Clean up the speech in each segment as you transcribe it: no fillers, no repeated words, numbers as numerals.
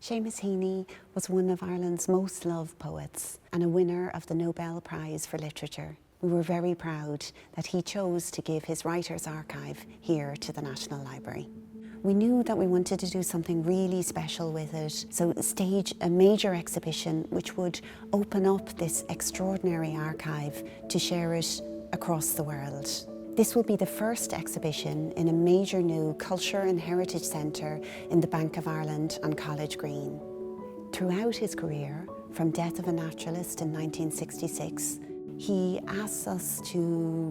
Seamus Heaney was one of Ireland's most loved poets and a winner of the Nobel Prize for Literature. We were very proud that he chose to give his writer's archive here to the National Library. We knew that we wanted to do something really special with it, so stage a major exhibition which would open up this extraordinary archive to share it across the world. This will be the first exhibition in a major new culture and heritage centre in the Bank of Ireland on College Green. Throughout his career, from Death of a Naturalist in 1966, he asks us to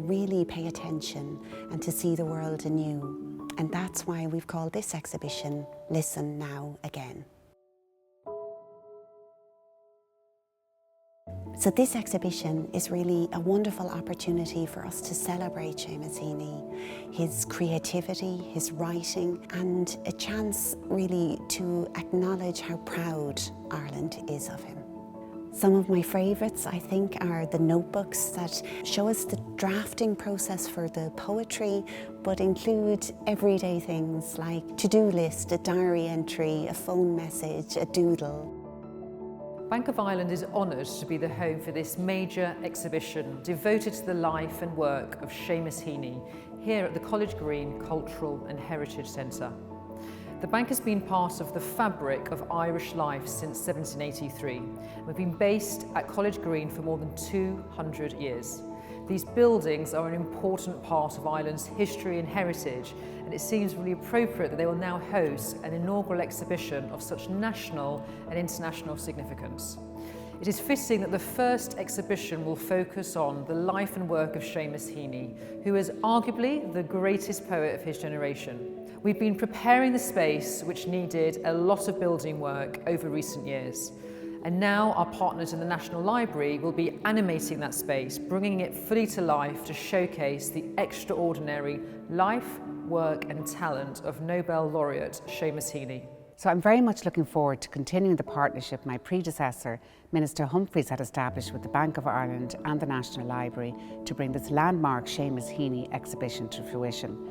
really pay attention and to see the world anew. And that's why we've called this exhibition Listen Now Again. So this exhibition is really a wonderful opportunity for us to celebrate Seamus Heaney, his creativity, his writing, and a chance really to acknowledge how proud Ireland is of him. Some of my favourites, I think, are the notebooks that show us the drafting process for the poetry, but include everyday things like to-do list, a diary entry, a phone message, a doodle. Bank of Ireland is honoured to be the home for this major exhibition devoted to the life and work of Seamus Heaney here at the College Green Cultural and Heritage Centre. The bank has been part of the fabric of Irish life since 1783. We've been based at College Green for more than 200 years. These buildings are an important part of Ireland's history and heritage, and it seems really appropriate that they will now host an inaugural exhibition of such national and international significance. It is fitting that the first exhibition will focus on the life and work of Seamus Heaney, who is arguably the greatest poet of his generation. We've been preparing the space which needed a lot of building work over recent years. And now our partners in the National Library will be animating that space, bringing it fully to life to showcase the extraordinary life, work and talent of Nobel Laureate Seamus Heaney. So I'm very much looking forward to continuing the partnership my predecessor, Minister Humphreys, had established with the Bank of Ireland and the National Library to bring this landmark Seamus Heaney exhibition to fruition.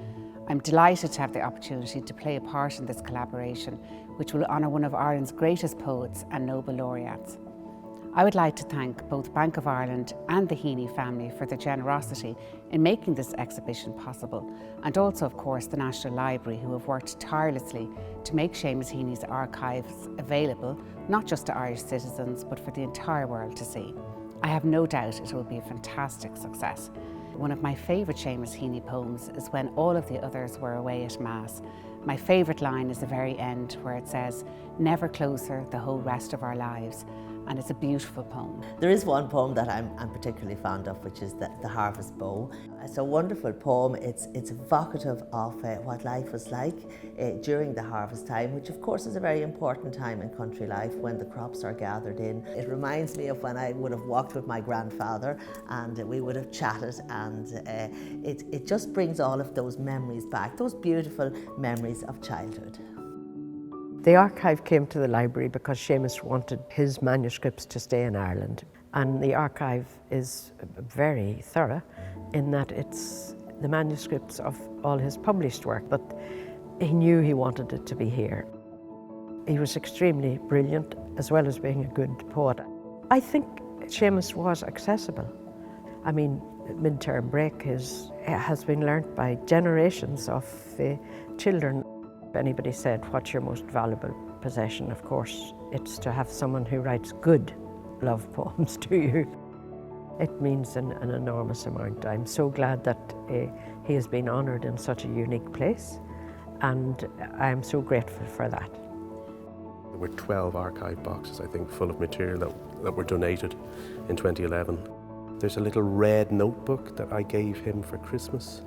I'm delighted to have the opportunity to play a part in this collaboration, which will honour one of Ireland's greatest poets and Nobel Laureates. I would like to thank both Bank of Ireland and the Heaney family for their generosity in making this exhibition possible, and also, of course, the National Library, who have worked tirelessly to make Seamus Heaney's archives available, not just to Irish citizens, but for the entire world to see. I have no doubt it will be a fantastic success. One of my favourite Seamus Heaney poems is When All of the Others Were Away at Mass. My favourite line is the very end, where it says, "Never closer the whole rest of our lives." And it's a beautiful poem. There is one poem that I'm particularly fond of, which is the Harvest Bow. It's a wonderful poem. It's evocative of what life was like during the harvest time, which of course is a very important time in country life when the crops are gathered in. It reminds me of when I would have walked with my grandfather and we would have chatted, and it just brings all of those memories back, those beautiful memories of childhood. The archive came to the library because Seamus wanted his manuscripts to stay in Ireland. And the archive is very thorough in that it's the manuscripts of all his published work, but he knew he wanted it to be here. He was extremely brilliant, as well as being a good poet. I think Seamus was accessible. I mean, midterm break has been learnt by generations of children. If anybody said, what's your most valuable possession, of course, it's to have someone who writes good love poems to you. It means an enormous amount. I'm so glad that he has been honoured in such a unique place, and I'm so grateful for that. There were 12 archive boxes, I think, full of material that were donated in 2011. There's a little red notebook that I gave him for Christmas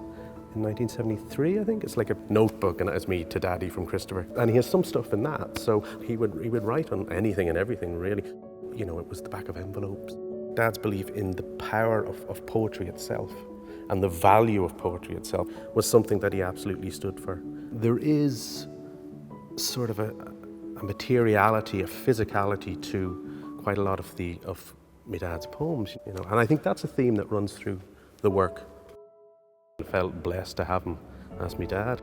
in 1973, I think. It's like a notebook, and it's me to Daddy from Christopher. And he has some stuff in that, so he would write on anything and everything, really. You know, it was the back of envelopes. Dad's belief in the power of poetry itself and the value of poetry itself was something that he absolutely stood for. There is sort of a materiality, a physicality to quite a lot of my dad's poems, you know, and I think that's a theme that runs through the work. I felt blessed to have him as my dad.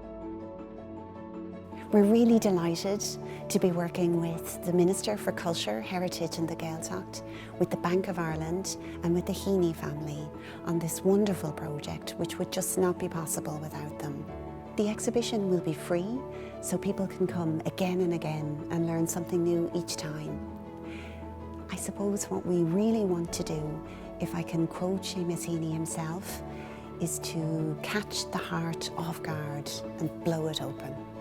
We're really delighted to be working with the Minister for Culture, Heritage and the Gaeltacht, with the Bank of Ireland and with the Heaney family on this wonderful project, which would just not be possible without them. The exhibition will be free, so people can come again and again and learn something new each time. I suppose what we really want to do, if I can quote Seamus Heaney himself, is to catch the heart off guard and blow it open.